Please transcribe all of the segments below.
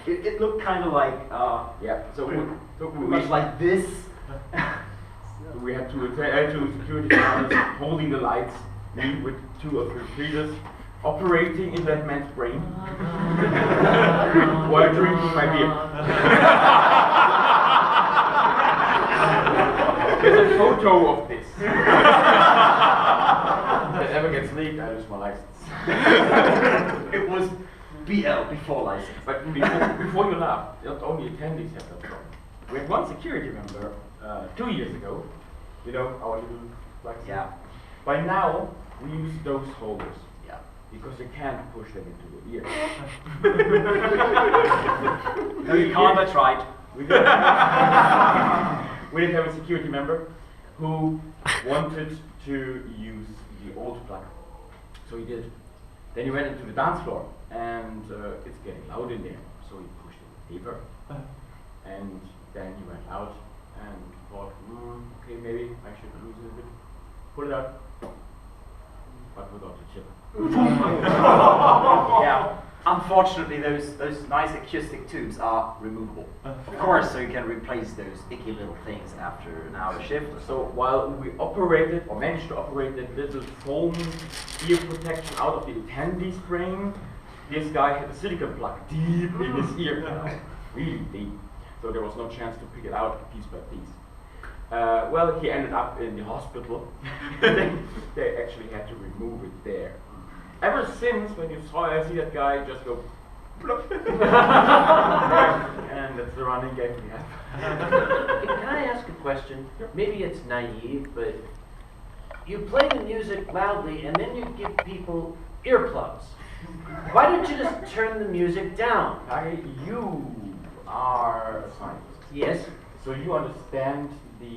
It looked kind of like, yeah. So much like this. We had two security guards holding the lights, me with 2 of the repeaters, operating in that man's brain while drinking my beer. There's a photo of this. If it ever gets leaked, I lose my license. It was BL before license. But before you laugh, not only attendees have that problem. We had one security member 2 years ago, you know, our little flags. Yeah. By now, we use those holders. Yeah. Because you can't push them into the ear. No, you can't, that's right. We did have a security member who wanted to use the old plug. So he did. Then he went into the dance floor, and it's getting loud in there. So he pushed it deeper. And then he went out and thought, okay, maybe I should loosen it a bit. Pull it out. But without the chip. Yeah. Unfortunately, those nice acoustic tubes are removable. Of course, so you can replace those icky little things after an hour shift. So while we operated, or managed to operate that little foam ear protection out of the attendee's brain, this guy had a silicone plug deep in his ear. Really deep. So there was no chance to pick it out piece by piece. Well, he ended up in the hospital. They actually had to remove it there. Ever since, when you see that guy just go plop, and that's the running game we have. Can I ask a question? Maybe it's naive, but you play the music loudly and then you give people earplugs. Why don't you just turn the music down? Kage, you are a scientist. Yes. So you understand the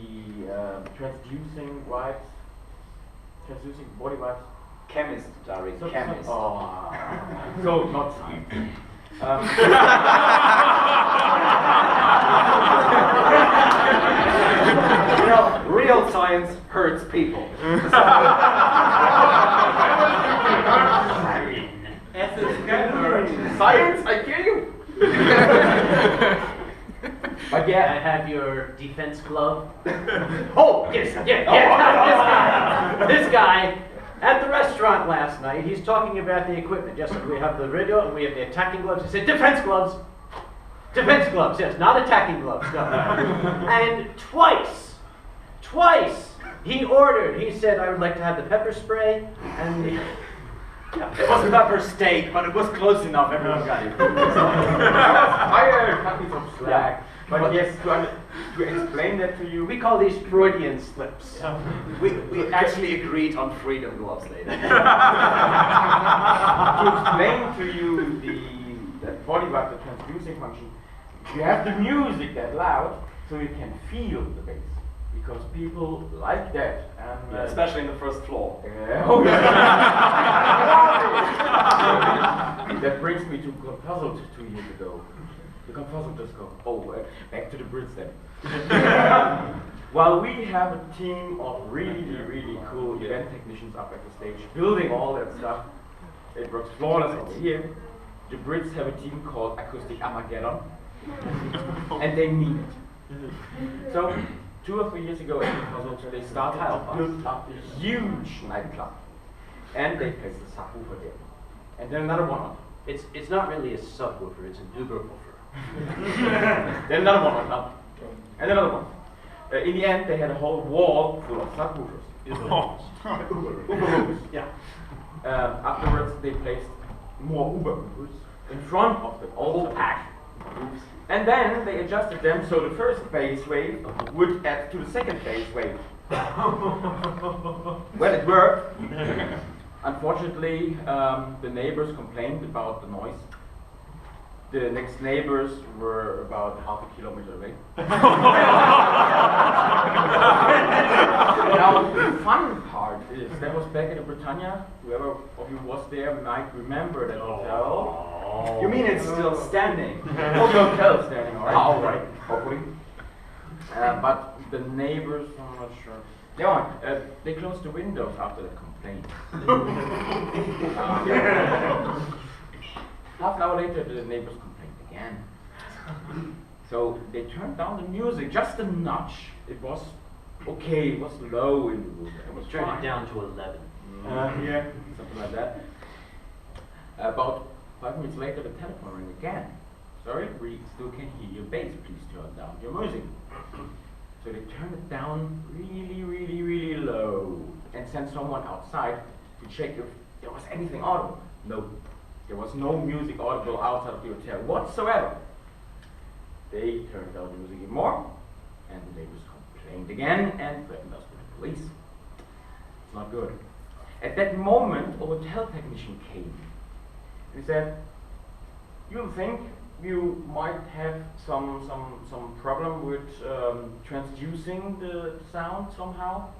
transducing vibes, transducing body vibes? Chemist, Dari, chemist. So not science. You know, real science hurts people. Science, I kill you. But yeah, I have your defense glove. Oh, yes, This guy at the restaurant last night, he's talking about the equipment. Yes, we have the radio and we have the attacking gloves. He said, defense gloves. Defense gloves, yes, not attacking gloves. No. And twice, he ordered. He said, I would like to have the pepper spray and the... It wasn't pepper steak, but it was close enough. Everyone got it. I cut me some slack. But yes, to explain that to you, We call these Freudian slips. We actually agreed on freedom gloves later. to explain to you that body vibe, the transducing function, you have the music that loud, so you can feel the bass. Because people like that, and especially in the first floor. Oh yeah. That brings me to Confiscating 2 years ago. The Confiscating just go, back to the Brits then. While we have a team of really cool event technicians up at the stage, building all that stuff, it works flawless over here. The Brits have a team called Acoustic Armageddon, and they need it. So 2 or 3 years ago at Confiscating, they started to build up a huge nightclub, and they placed a subwoofer there, and then another one on. It's not really a subwoofer, it's an Uber woofer. Then another one on top, and another one. In the end, they had a whole wall full of subwoofers. Uber woofers. Yeah. Afterwards, they placed more Uber woofers in front of the whole pack. And then they adjusted them so the first bass wave would add to the second bass wave. Well, it worked. Unfortunately, the neighbors complained about the noise. The next neighbors were about half a kilometer away. Now, the fun part is, that was back in the Britannia. Whoever of you was there might remember that hotel. You mean it's still standing? Oh, the hotel is standing, all right. Hopefully. But the neighbors, I'm not sure. They closed the windows after the complaint. Half an hour later, the neighbors complained again. So they turned down the music just a notch. It was okay, it was low in the room. It was Turned fine. it down to 11. Yeah, something like that. About 5 minutes later, the telephone rang again. Sorry, we still can't hear your bass. Please turn down your music. So they turned it down really, really, really low and sent someone outside to check if there was anything audible. No, there was no music audible outside of the hotel whatsoever. They turned down the music even more, and the neighbors complained again and threatened us with the police. It's not good. At that moment, a hotel technician came. He said, "You think you might have some problem with transducing the sound somehow?"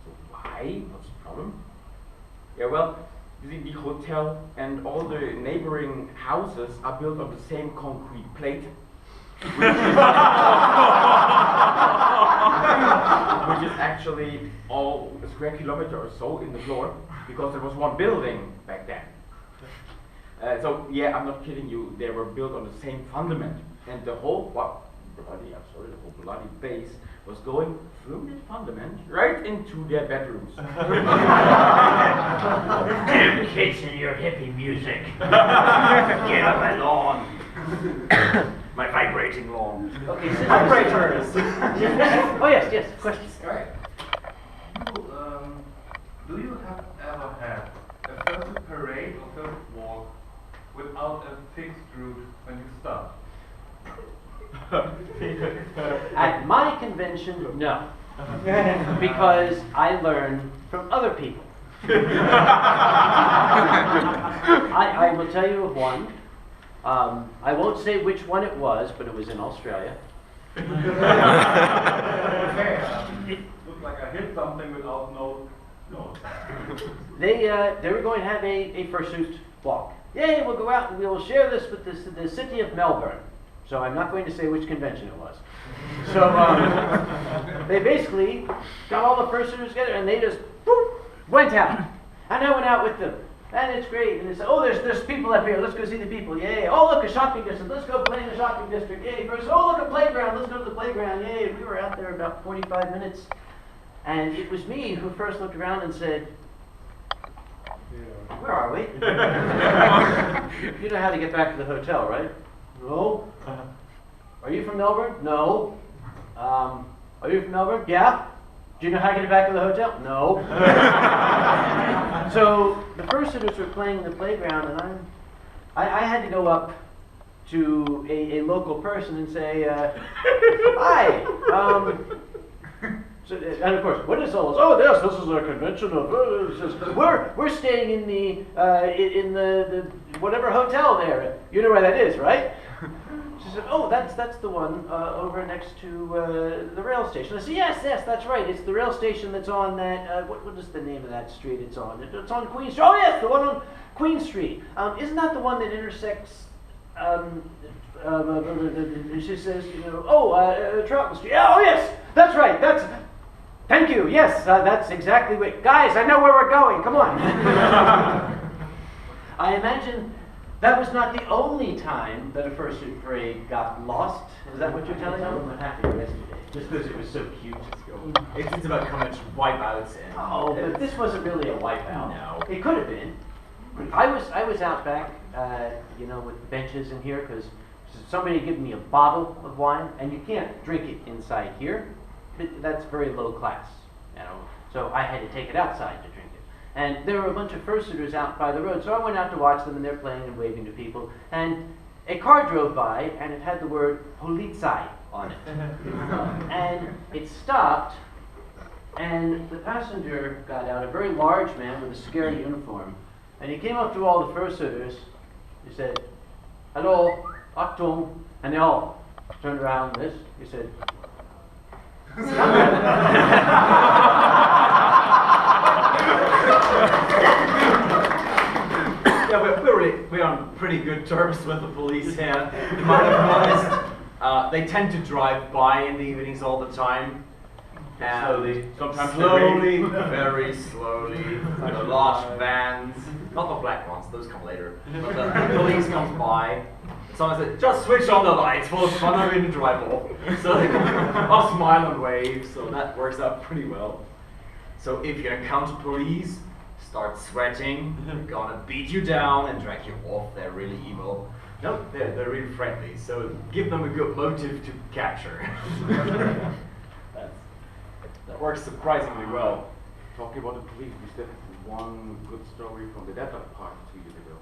So why? What's the problem? Yeah, well, you see, the hotel and all the neighboring houses are built on the same concrete plate, which is actually all a square kilometer or so in the floor, because there was one building back then. So yeah, I'm not kidding you. They were built on the same fundament, and the whole the whole bloody base was going through that fundament right into their bedrooms. Damn kids and your hippie music. Get off my lawn. My vibrating lawn. Okay, so Vibrators. Oh yes, questions. Right. Do you have ever had a first parade or first walk without a fixed route when you start? At my convention, no. Because I learn from other people. I will tell you of one. I won't say which one it was, but it was in Australia. It looked like I hit something without no. They were going to have a Fursuit walk. Yay, we'll go out and we will share this with the city of Melbourne. So I'm not going to say which convention it was. So they basically got all the Fursuiters together and they just went out. And I went out with them. And it's great. And they said, oh, there's people up here. Let's go see the people. Yay. Oh, look, a shopping district. Let's go play in the shopping district. Yay. First, oh, look, a playground. Let's go to the playground. Yay. We were out there about 45 minutes. And it was me who first looked around and said, where are we? You know how to get back to the hotel, right? No. Are you from Melbourne? No. Are you from Melbourne? Yeah. Do you know how to get back to the hotel? No. So the Fursuiters were playing in the playground, and I had to go up to a local person and say, hi. So, and of course, what is all this? Oh, yes, this is a convention of. We're staying in the whatever hotel there. You know where that is, right? She said, oh, that's the one over next to the rail station. I said, yes, that's right. It's the rail station that's on that. What is the name of that street it's on? It's on Queen Street. Oh, yes, the one on Queen Street. Isn't that the one that intersects? She says, Troughton Street. Oh, yes, that's right. Thank you. Yes, that's exactly what. Guys, I know where we're going. Come on. I imagine that was not the only time that a Fursuit parade got lost. Is that what you're telling me? What happened yesterday? Just because it was so cute. It's about coming wipeouts and. Oh, but this wasn't really a wipeout. No. It could have been. I was out back, with the benches in here because somebody gave me a bottle of wine, and you can't drink it inside here. That's very low class, So I had to take it outside to drink it. And there were a bunch of Fursuiters out by the road, so I went out to watch them, and they're playing and waving to people. And a car drove by, and it had the word Polizei on it. And it stopped, and the passenger got out, a very large man with a scary uniform. And he came up to all the Fursuiters. He said, hello, Achtung. And they all turned around this. He said, Yeah, we're on pretty good terms with the police here. To be honest, they tend to drive by in the evenings all the time. Slowly. Sometimes slowly, very slowly. The large vans, not the black ones; those come later. But the police comes by. Someone said, just switch on the lights, we'll fun of it and drive off. So I'll smile and wave, so that works out pretty well. So if you encounter police, start sweating, they're gonna beat you down and drag you off, they're really evil. No, they're really friendly, so give them a good motive to capture. That works surprisingly well. Talking about the police, we still have one good story from the Dead Dog Party 2 years ago.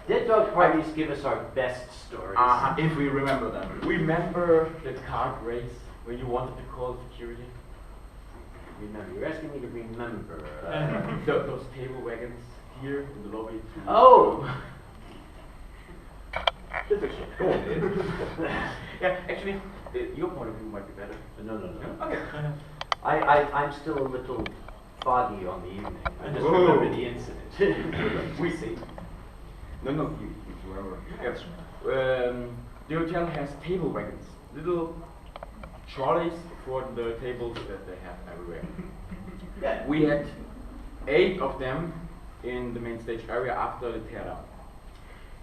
Dead dog parties give us our best stories. If we remember them. Remember the cart race where you wanted to call security? Remember, you're asking me to remember. Those table wagons here in the lobby. Oh! Yeah, actually, your point of view might be better. No. Okay. I'm still a little foggy on the evening. I just remember the incident. We see. No, you remember. Yes. The hotel has table wagons, little trolleys for the tables that they have everywhere. Yeah. We had 8 of them in the main stage area after the teardown.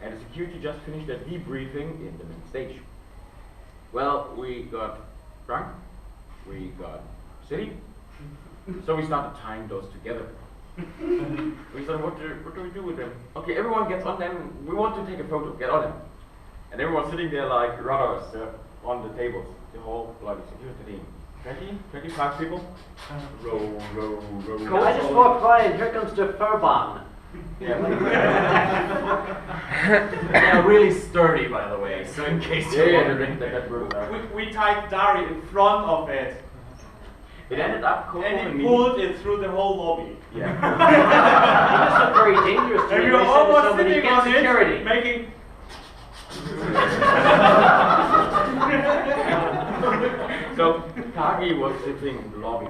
And the security just finished their debriefing in the main stage. Well, we got drunk, we got silly, so we started tying those together. We said, what do we do with them? Okay, everyone gets on them, we want to take a photo, get on them. And everyone's sitting there like runners on the tables, the whole bloody security team. 25 people. Row. Cool. I just walked by and here comes the Furban. Yeah, They're really sturdy, by the way, so in case you're wondering. We tied Dari in front of it. It ended up cold And he pulled it through the whole lobby. Yeah. It must look very dangerous to And me. you're They said almost somebody sitting get on security. it, making... So Kage was sitting in the lobby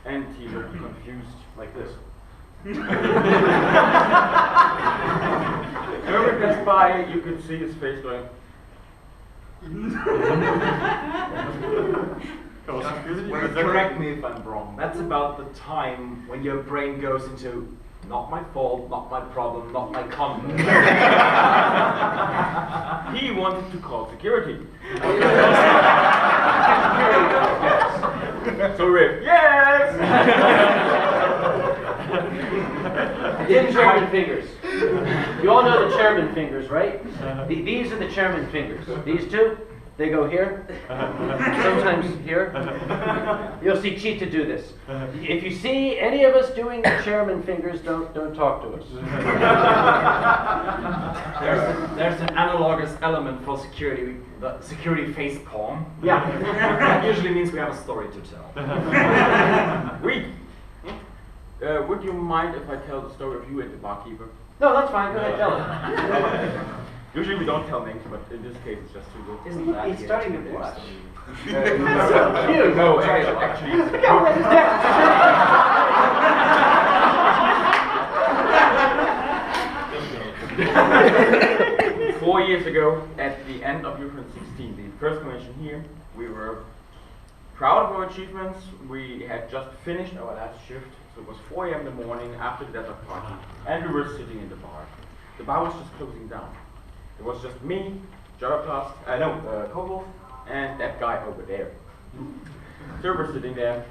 and he looked confused like this. Whoever passed by, you could see his face going. Correct me if I'm wrong. That's about the time when your brain goes into not my fault, not my problem, not my conduct. He wanted to call security. So Rick, yes! The chairman fingers. You all know the chairman fingers, right? These are the chairman fingers. These two, they go here, sometimes here. You'll see Cheetah do this. If you see any of us doing the chairman fingers, don't talk to us. There's an analogous element for security, the security face palm. Yeah. That usually means we have a story to tell. Would you mind if I tell the story of you and the barkeeper? No, that's fine. Go ahead, tell it. Usually we don't tell names, but in this case it's just too good. Isn't that He's starting to blush. So cute. No, actually it's a 4 years ago, at the end of EF19, the first convention here, we were proud of our achievements. We had just finished our last shift, so it was 4 a.m. in the morning after the desert party, and we were sitting in the bar. The bar was just closing down. It was just me, Kobo, and that guy over there. So we're sitting there.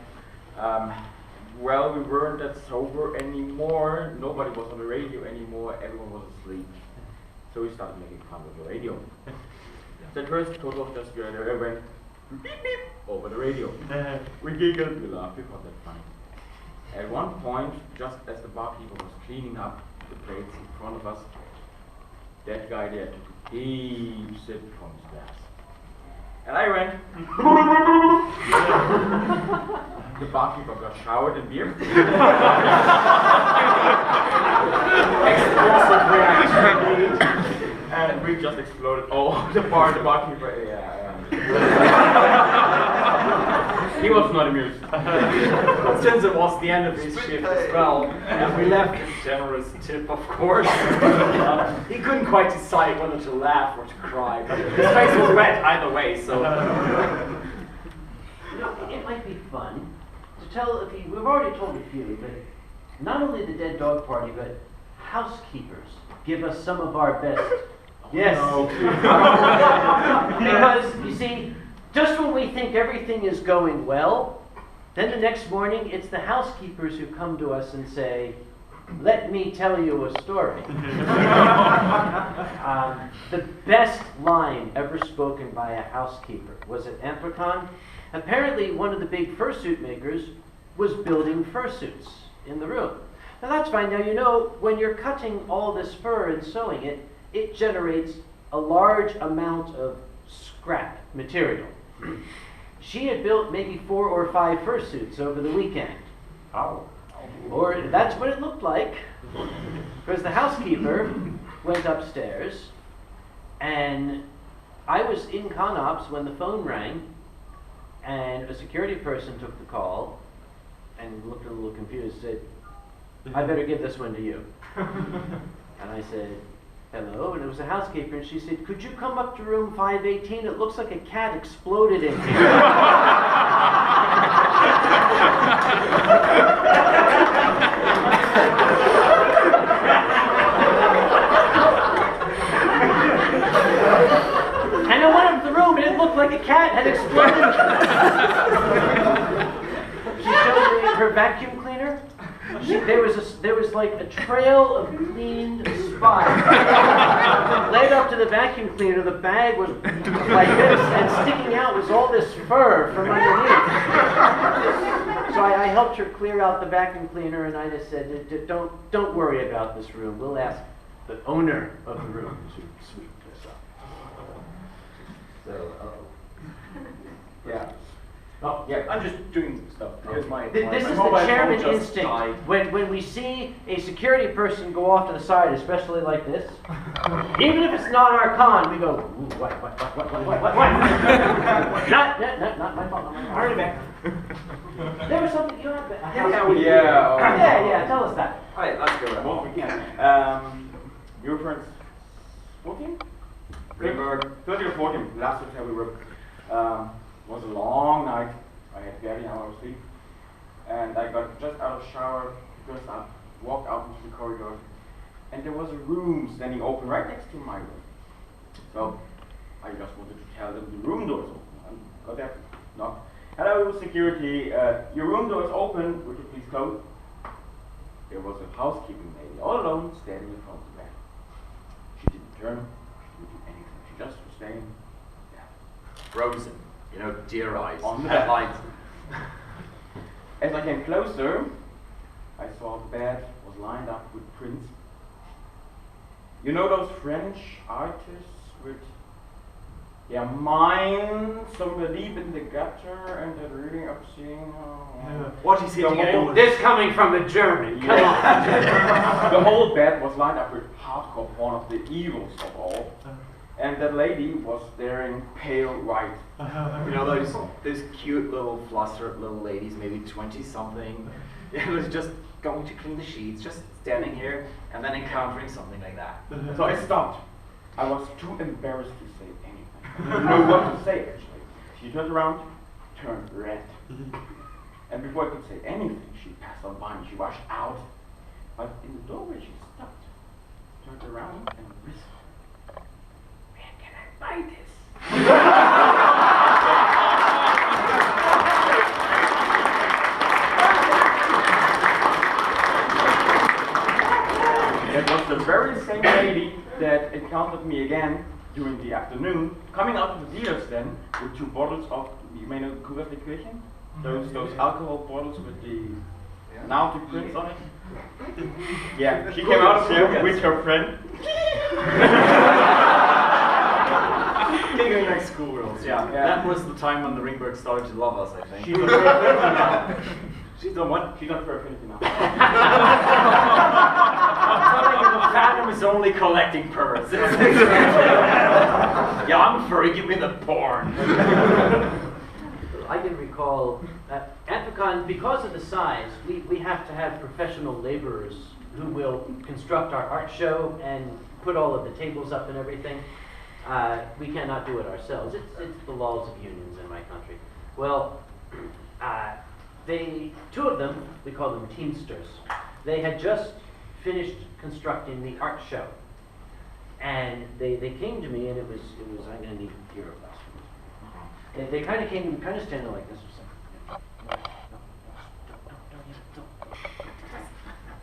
Well, we weren't that sober anymore. Nobody was on the radio anymore. Everyone was asleep. So we started making fun of the radio. So at first, Toto just went beep beep over the radio. We giggled, we laughed, we thought that funny. At one point, just as the barkeeper was cleaning up the plates in front of us, that guy there took a deep sip from his glass. And I went. The barkeeper got showered in beer. Explosive reaction. And we just exploded. Oh, the barkeeper, yeah. He was not amused. since it was the end of his shift as well, and we left a generous tip, of course. He couldn't quite decide whether to laugh or to cry, but his face was red either way, so... You know, it might be fun to tell a few, we've already told a few, but not only the Dead Dog Party, but housekeepers give us some of our best Yes. No. Because, you see, just when we think everything is going well, then the next morning it's the housekeepers who come to us and say, let me tell you a story. The best line ever spoken by a housekeeper was at Anthropon. Apparently, one of the big fursuit makers was building fursuits in the room. Now that's fine. Now, you know, when you're cutting all this fur and sewing it, it generates a large amount of scrap material. She had built maybe 4 or 5 fursuits over the weekend. Oh. Or that's what it looked like. Because the housekeeper went upstairs, and I was in ConOps when the phone rang, and a security person took the call and looked a little confused, said, I better give this one to you. And I said, hello, and it was a housekeeper, and she said, could you come up to room 518? It looks like a cat exploded in here. And I went up to the room, and it looked like a cat had exploded. She showed me her vacuum cleaner. There was like a trail of clean spots. Led up to the vacuum cleaner, the bag was like this, and sticking out was all this fur from underneath. So I helped her clear out the vacuum cleaner, and I just said, don't worry about this room. We'll ask the owner of the room to sweep this up. So, Yeah. Oh, yeah, I'm just doing stuff. Here's my This my is the mobile phone chairman just instinct. died. When we see a security person go off to the side, especially like this, even if it's not our con, we go, ooh, what? Not my fault. Hurry back. There was something you had. Yeah. Tell us that. Alright, let's go. Most we can. Your friends 14? 13 or 14. Last hotel we were. Was a long night. I had barely an hour of sleep, and I got just out of the shower, dressed up, walked out into the corridor, and there was a room standing open right next to my room. So I just wanted to tell them the room door is open. I got there, knocked. Hello, security. Your room door is open. Would you please close? There was a housekeeping lady all alone standing in front of the bed. She didn't turn. She didn't do anything. She just was standing there. Frozen. You know, deer eyes. On the Headlights. As I came closer, I saw the bed was lined up with prints. You know those French artists with their mind somewhere deep in the gutter and they're really obscene? What is he doing? This coming from a German. Come on. The whole bed was lined up with hardcore porn of the evils of all. And that lady was staring pale white. You know those cute little flustered little ladies, maybe 20-something. It was just going to clean the sheets, just standing here, and then encountering something like that. So I stopped. I was too embarrassed to say anything. I didn't know what to say actually. She turned around, turned red. And before I could say anything, she passed on by me. She rushed out. But in the doorway she stopped, turned around and whispered, "Where can I buy this?" That was the very same lady that encountered me again during the afternoon, coming out of the dealer's den with 2 bottles of, you may know, Confiscating? Those alcohol bottles with the naughty prints on it. Yeah, she came out of there with her friend. Giggling like schoolgirls, yeah. That was the time when the Ringberg started to love us, I think. She's on her affinity now. She's on what? She's on her affinity now. The Phantom is only collecting purrs. Yeah, I'm furry, give me the porn. I can recall Anthropon, because of the size, we have to have professional laborers who will construct our art show and put all of the tables up and everything. We cannot do it ourselves. It's the laws of unions in my country. Well, 2 of them, we call them Teamsters, they had just finished constructing the art show. And they came to me, and it was I'm going to need hero class. They kind of came to me, kind of standing like this.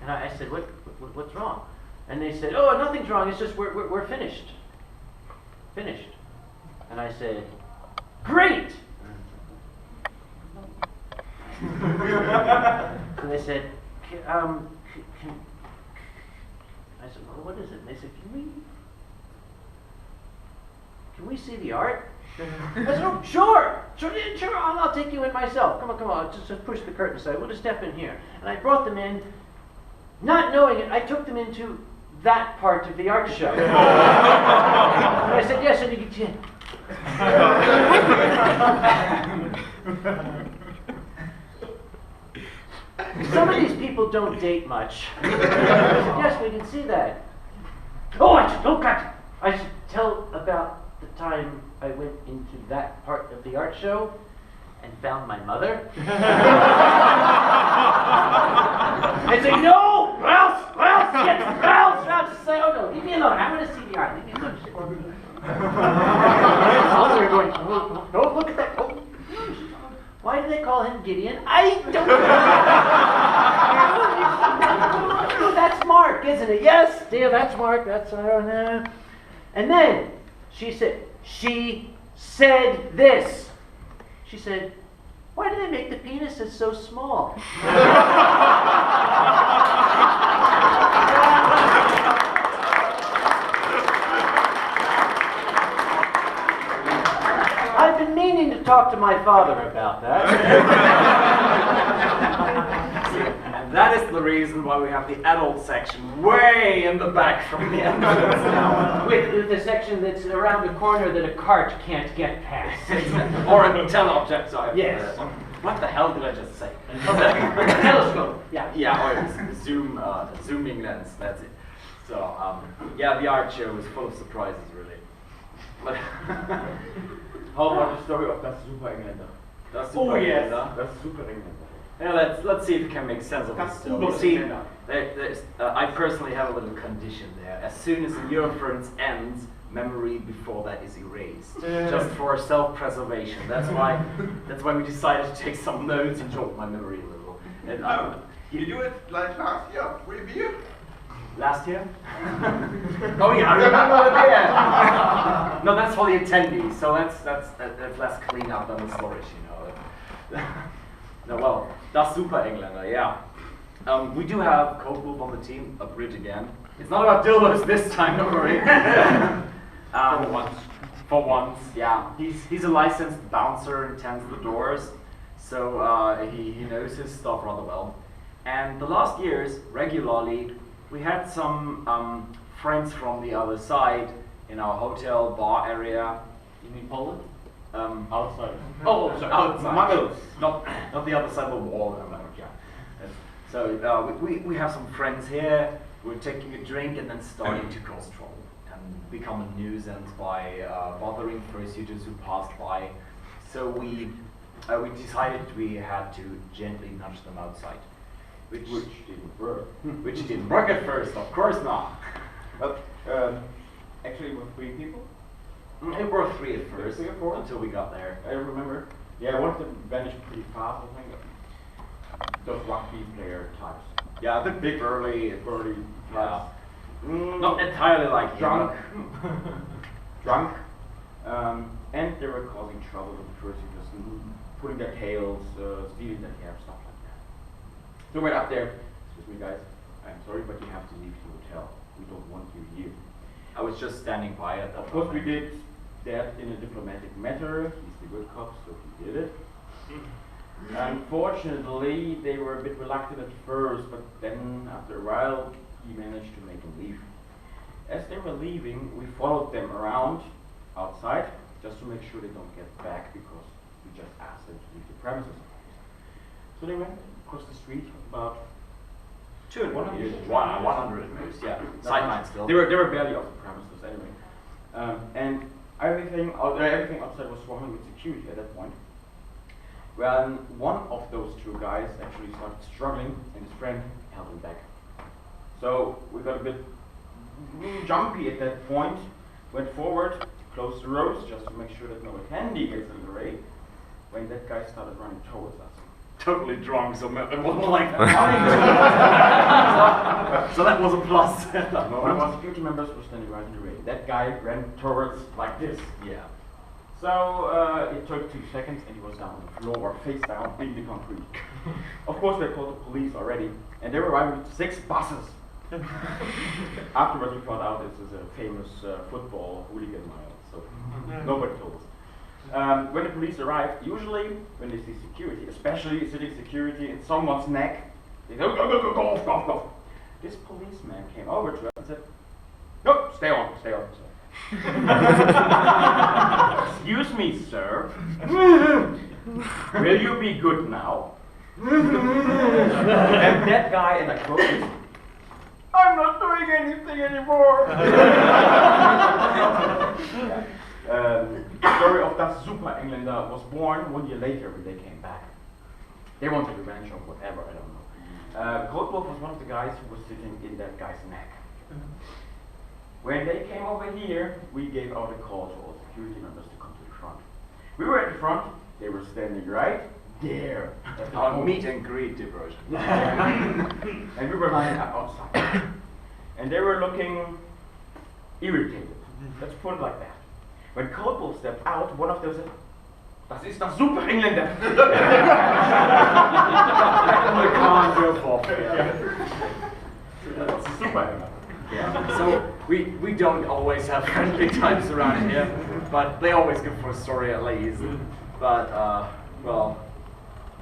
And I said, what's wrong? And they said, oh, nothing's wrong. It's just we're finished. Finished. And I said, great. And they said, I said, well, what is it? And they said, can we see the art? I said, oh, sure, I'll take you in myself. Come on, just push the curtain aside. We'll just step in here. And I brought them in, not knowing it, I took them into that part of the art show. And I said, yes, and you can some of these people don't date much. I said, yes, we can see that. I should tell about the time I went into that part of the art show and found my mother. I say, no, Ralph, say, oh no, leave me alone. I want to see the art. Leave me alone. They're going, don't look at that. Oh. Why do they call him Gideon? I don't know. That's Mark, isn't it? Yes, dear, that's Mark. That's And then she said this. She said, why do they make the penises so small? I've been meaning to talk to my father about that. And that is the reason why we have the adult section way in the back from the entrance now. With the section that's around the corner that a cart can't get past. Or a teleobject, sorry. Yes. What the hell did I just say? Telescope. Yeah. Yeah, or zooming lens, that's it. So, yeah, the art show was full of surprises, really. But How about the story of Das Super Engländer? Das Super Engländer. Das Super Engländer. Yeah, let's see if we can make sense of this story. See, I personally have a little condition there. As soon as the Eurofurence ends, memory before that is erased, just for self-preservation. That's why we decided to take some notes and jog my memory a little. And, You do it like last year, review? last year? Oh yeah, I remember that. No, that's for the attendees. So that's less clean up than the storage, you know. No, well, Das Super Engländer, yeah. We do have Cold Wolf on the team, a Brit again. It's not about dildos this time, don't worry. For once, yeah. He's a licensed bouncer and tends the doors, so he knows his stuff rather well. And the last years, regularly, we had some friends from the other side in our hotel bar area. You mean Poland? Outside. Oh, sorry. Outside. Muggles. Not the other side of the wall. Yeah. So we have some friends here. We're taking a drink and then starting to cause trouble and become a nuisance by bothering fursuiters who passed by. So we decided we had to gently nudge them outside, which didn't work. Which didn't work at first, of course not. But actually, with 3 people. It were 3 at first, 3 or 4 until we got there. I remember. Yeah, one of them vanished pretty fast. I think those rugby player types. Yeah, the big burly types. Yeah. Not entirely like drunk. Drunk. And they were causing trouble with the fursuiters, putting their tails, stealing their hair, stuff like that. So we're up there. Excuse me, guys. I'm sorry, but you have to leave the hotel. We don't want you here. I was just standing by at that Of course, we did that in a diplomatic manner. He's the good cop, so he did it. Unfortunately, they were a bit reluctant at first, but then after a while, he managed to make them leave. As they were leaving, we followed them around outside, just to make sure they don't get back, because we just asked them to leave the premises. So they went across the street about 100 at most, yeah. Sideline still. They were barely off the premises anyway. And everything outside was swarming with security at that point. When one of those 2 guys actually started struggling, and his friend held him back. So we got a bit jumpy at that point, went forward, closed the roads just to make sure that no attendee gets in the way, when that guy started running towards us. Totally drunk, so it was more like so that was a plus. One of our security members was standing right in the way. That guy ran towards like this. Yeah. So it took 2 seconds and he was down on the floor, face down, in the concrete. Of course, they called the police already, and they were arriving with 6 buses. Afterwards, we found out this is a famous football hooligan mile, so nobody told us. When the police arrived, usually when they see security, especially sitting security in someone's neck, they go, go off. This policeman came over to us and said, "No, stay on. Excuse me, sir. Will you be good now?" And that guy, and I quote this, "I'm not doing anything anymore." The story of that super Englander was born 1 year later when they came back. They wanted revenge or whatever, I don't know. Cold Wolf was one of the guys who was sitting in that guy's neck. When they came over here, we gave out a call to all security members to come to the front. We were at the front, they were standing right there. Our meet and greet diversion. And we were lying outside. And they were looking irritated. Let's put it like that. When Cold Wolf stepped out, one of them said, "Das ist der Super Engländer." That's a super Engländer. Yeah. So we don't always have friendly times around here, but they always give for a story at least. But well,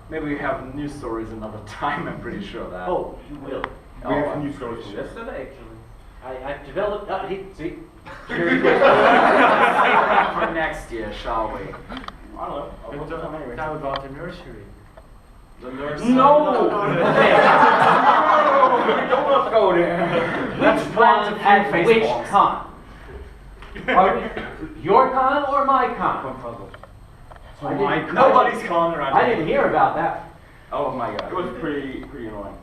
maybe we have new stories another time. I'm pretty sure that. Oh, you will. We have new stories from yesterday, actually. I've developed. See. For next year, shall we? I don't know. I'll put them anyway. How about the nursery? The nursery. No! We don't want to go there. Let's plan at which con? Your con or my con? So Nobody's calling around. I didn't hear about that. Oh my god. It was pretty annoying.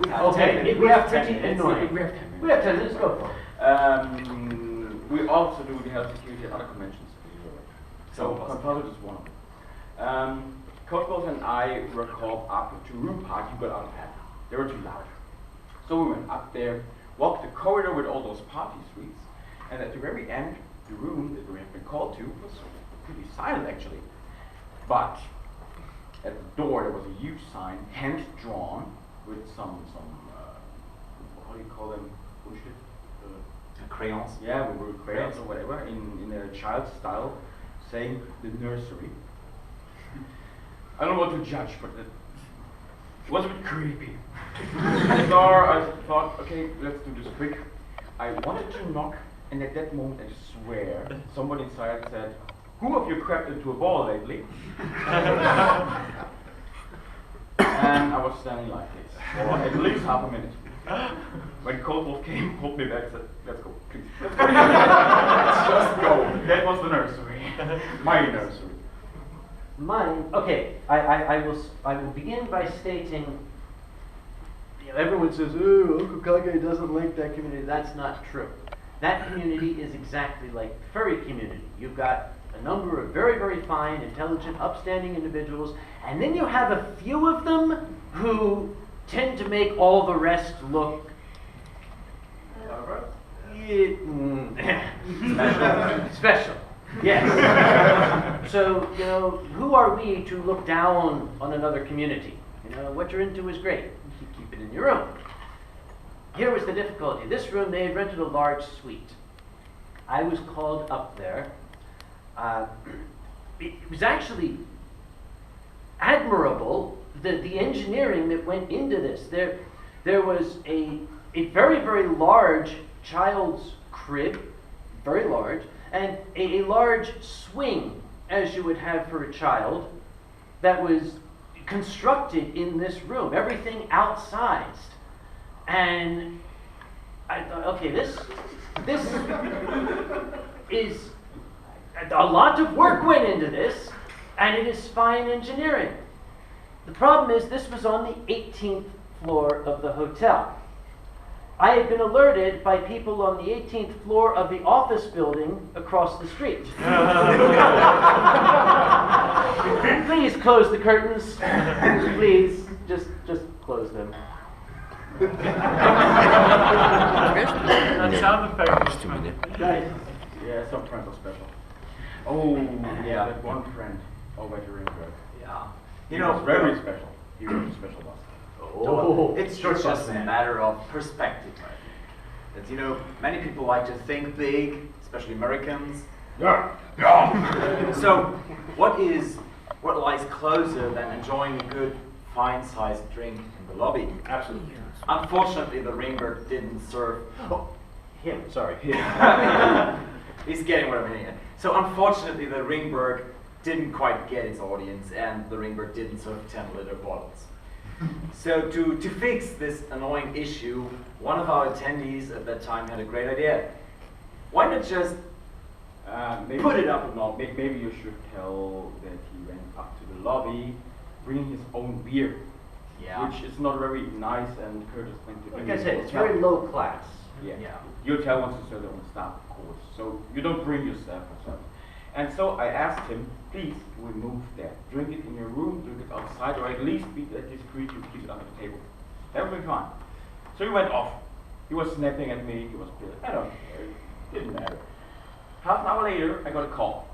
Okay, we have 10 minutes. annoying. We have 10 minutes. We have 10 minutes. Go for it. We also do the health security at other conventions. So Confiscating is one of them. Coach Wolf and I were called up to room party, but out of hand. They were too loud. So we went up there, walked the corridor with all those party suites, and at the very end, the room that we had been called to was pretty silent actually. But at the door there was a huge sign, hand drawn, with some what do you call them? Crayons. Yeah, we were crayons or whatever in a child style, saying the nursery. I don't know what to judge, but it was a bit creepy. So I thought, okay, let's do this quick. I wanted to knock, and at that moment, I swear, someone inside said, "Who of you crept into a ball lately?" And I was standing like this for at least half a minute. When Cold Wolf came, pulled me back, said, "Let's go, please. Let's go." Let's just go. That was the nursery. My nursery. Mine. Okay, I will begin by stating. Everyone says, "Oh, Uncle Kage doesn't like that community." That's not true. That community is exactly like the furry community. You've got a number of very, very fine, intelligent, upstanding individuals, and then you have a few of them who tend to make all the rest look special. Yes. So, who are we to look down on another community? What you're into is great. You keep it in your own. Here was the difficulty. This room, they had rented a large suite. I was called up there. It was actually admirable, the engineering that went into this. There was a very, very large child's crib, very large, and a large swing, as you would have for a child, that was constructed in this room, everything outsized. And I thought, okay, this is a lot of work went into this, and it is fine engineering. The problem is this was on the 18th floor of the hotel. I had been alerted by people on the 18th floor of the office building across the street. Please close the curtains. Please, just close them. That sound effect was fun. Guys, Yeah, some friends are special. Oh, yeah, that one friend over at Ringberg. Yeah. He was very special. He was a special boss. Oh, It's just a matter of perspective, I think. That, many people like to think big, especially Americans. Yeah. So, what lies closer than enjoying a good, fine-sized drink in the lobby? Absolutely. Unfortunately, the Ringberg didn't serve. him, sorry. He's getting whatever he needed. So, unfortunately, the Ringberg didn't quite get its audience, and the Ringberg didn't serve 10-liter bottles. So to fix this annoying issue, one of our attendees at that time had a great idea. Why not just put it up a notch? Maybe you should tell that he went up to the lobby, bringing his own beer. Yeah. Which is not a very nice and courteous thing to do. Like I said, it's very low class. Yeah. Yeah. Your hotel wants to serve their own staff, of course. So you don't bring your staff or something. And so I asked him, please remove that. Drink it in your room, drink it outside, or at least be discreet, you keep it under the table. That would be fine. So he went off. He was snapping at me, he was pissed. I don't care, it didn't matter. Half an hour later, I got a call.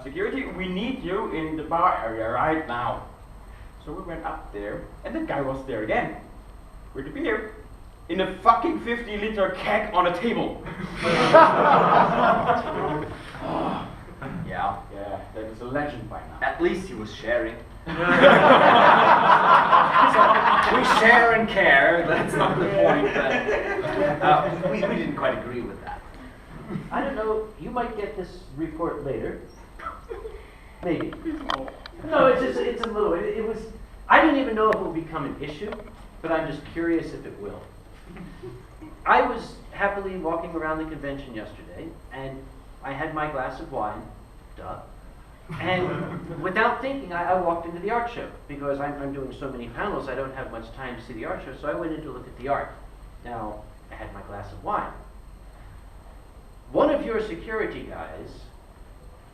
Security, we need you in the bar area right now. So we went up there, and the guy was there again, with the beer, in a fucking 50-liter keg on a table. Yeah. Yeah, that is a legend by now. At least he was sharing. So, we share and care, that's not the point, but we didn't quite agree with that. I don't know, you might get this report later. Maybe. No, it's a little, it was, I didn't even know if it would become an issue, but I'm just curious if it will. I was happily walking around the convention yesterday, and I had my glass of wine, duh, and without thinking, I walked into the art show, because I'm doing so many panels, I don't have much time to see the art show, so I went in to look at the art. Now, I had my glass of wine. One of your security guys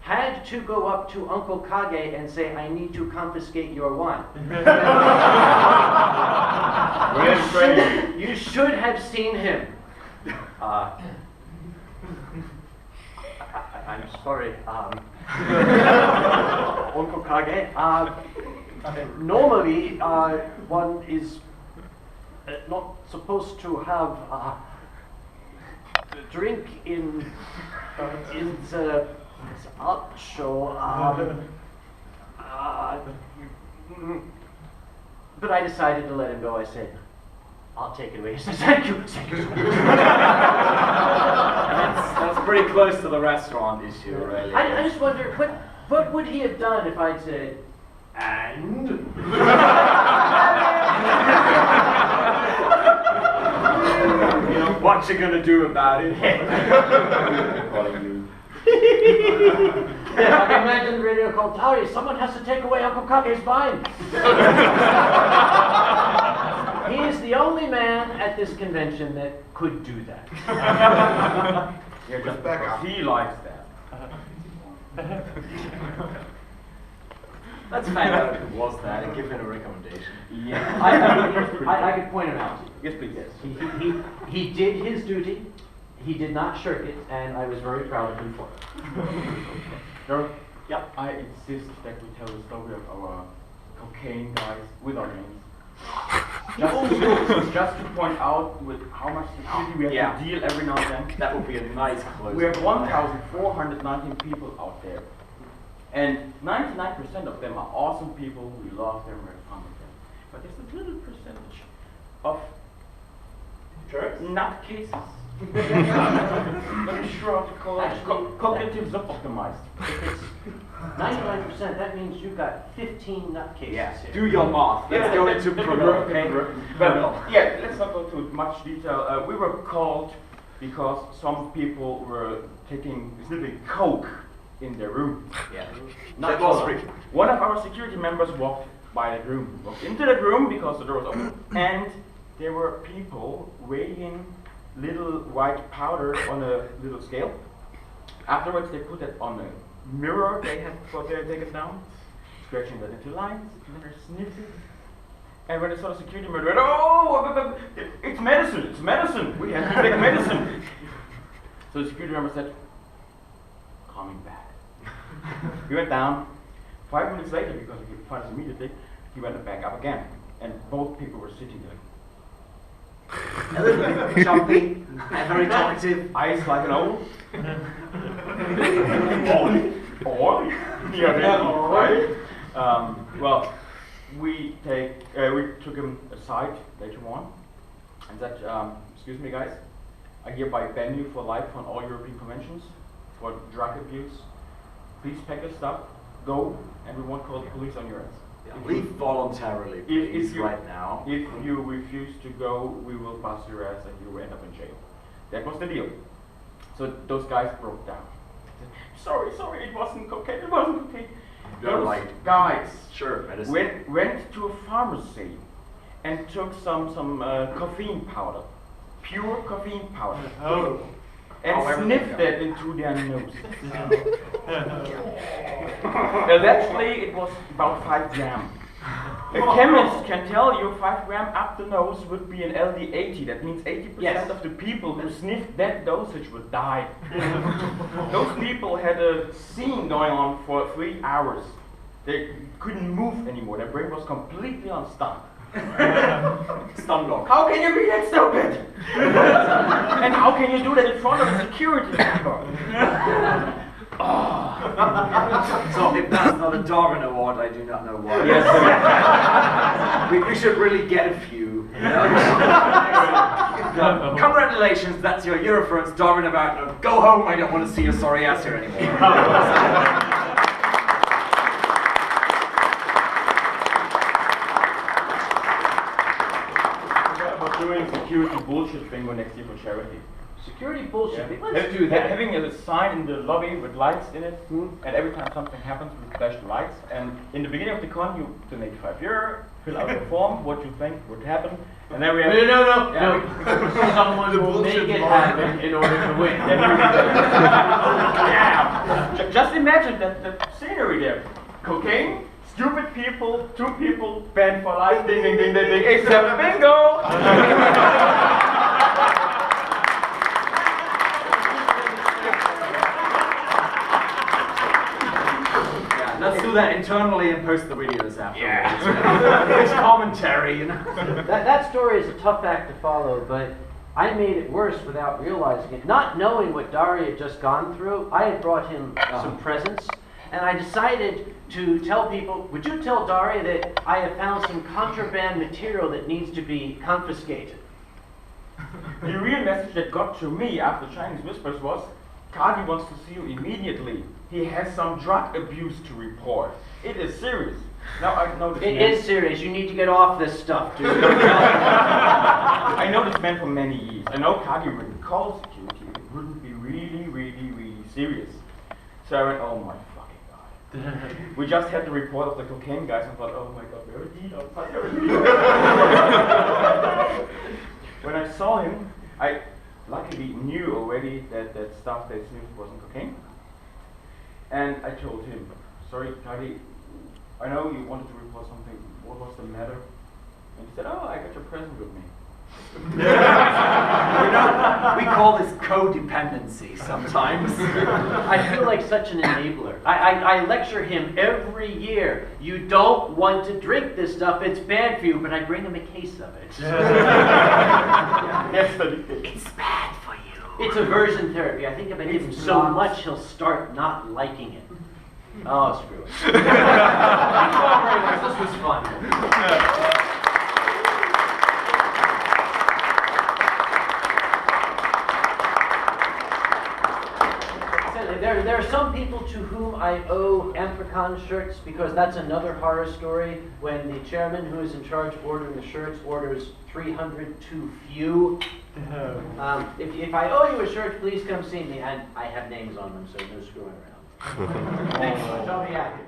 had to go up to Uncle Kage and say, I need to confiscate your wine. You should have seen him. I'm sorry, Uncle Kage. Normally, one is not supposed to have drink in the art show. But I decided to let him go. I said, I'll take it away. He said, thank you. That's pretty close to the restaurant issue, really. I just wonder, what would he have done if I'd said, and? What you gonna do about it? Yeah, I can imagine the radio called, Tari, someone has to take away Uncle Kage's vine. He is the only man at this convention that could do that. Yeah, just back up. He likes that. Let's find out if it was that and give him a recommendation. Yeah. I could point him out. Yes, please. Yes. He did his duty. He did not shirk it, and I was very proud of him for it. Sure. Yep. I insist that we tell the story of our cocaine guys with our names. Just to point out with how much security we have to deal every now and then. That would be a nice close. We have 1,419 people out there. And 99% of them are awesome people. We love them, we're fun with them. But there's a little percentage of nutcases. Not sure how to call it. Cognitive suboptimized. If it's 99%, that means you've got 15 nutcases here. Do your math. Let's go into program. Yeah, let's not go into much detail. We were called because some people were sniffing coke in their room. Yeah. Not That was all. free. One of our security members walked by that room, walked into that room because the door was open, and there were people weighing little white powder on a little scale. Afterwards, they put it on a mirror they had for their taken down, scratching that into lines, and then they sniffed it. And when they saw the security man, they went, "Oh, it's medicine, it's medicine, we have to take medicine." So the security member said, "Coming back." He went down. 5 minutes later, because he could find us immediately, he went back up again. And both people were sitting there. A little bit jumpy and very talkative. Eyes like an owl. Oil. Yeah, right. Well, we took him aside later on and said, "Excuse me, guys, I hereby ban you for life on all European conventions for drug abuse. Please pack your stuff, go, and we won't call the police on your ass. Leave voluntarily, please, right now. If you refuse to go, we will bust your ass and you will end up in jail." That was the deal. So those guys broke down. Sorry, it wasn't cocaine, it wasn't cocaine. Those guys went to a pharmacy and took some caffeine powder, pure caffeine powder, and sniffed that into their nose. Eventually, it was about 5 grams. A chemist can tell you 5 grams up the nose would be an LD80. That means 80% of the people who sniffed that dosage would die. Those people had a scene going on for 3 hours. They couldn't move anymore. Their brain was completely on stun. Stunlock. How can you be that stupid? And how can you do that in front of a security member? So if that's not a Darwin Award, I do not know what. Yes. we should really get a few. You know? Congratulations, that's your Eurofronts Darwin Award. Go home, I don't want to see your sorry ass here anymore. Doing security bullshit bingo next year for charity. Security bullshit. Yeah. Let's do that. Having a sign in the lobby with lights in it, and every time something happens, we flash the lights. And in the beginning of the con, you donate €5, fill out the form, what you think would happen, and then we have No. Someone will make it happen in order to win. Just imagine that scenery there. Cocaine. Stupid people, 2 people, banned for life, ding ding ding ding ding, except bingo! Yeah, let's do that internally and post the videos afterwards. Yeah. It's commentary, you know. That story is a tough act to follow, but I made it worse without realizing it. Not knowing what Dari had just gone through, I had brought him some presents. And I decided to tell people, would you tell Dari that I have found some contraband material that needs to be confiscated? The real message that got to me after Chinese Whispers was, Kage wants to see you immediately. He has some drug abuse to report. It is serious. Now I know this It man. is serious. You need to get off this stuff, dude. I know this man for many years. I know Kage wouldn't call security. It wouldn't be really serious. So I went, oh my we just had the report of the cocaine guys and thought, oh my god, we already outside. When I saw him, I luckily knew already that stuff they sniffed wasn't cocaine. And I told him, sorry, Kage, I know you wanted to report something. What was the matter? And he said, oh, I got your present with me. You know, we call this codependency sometimes. I feel like such an enabler. I lecture him every year. You don't want to drink this stuff, it's bad for you, but I bring him a case of it. It's bad for you. It's aversion therapy. I think if I give him so much, he'll start not liking it. Oh, screw it. Thank you all very much. This was fun. There are some people to whom I owe Anthracon shirts because that's another horror story when the chairman who is in charge of ordering the shirts orders 300 too few. If I owe you a shirt, please come see me. And I have names on them, so no screwing around. Thanks so much. I'll be happy.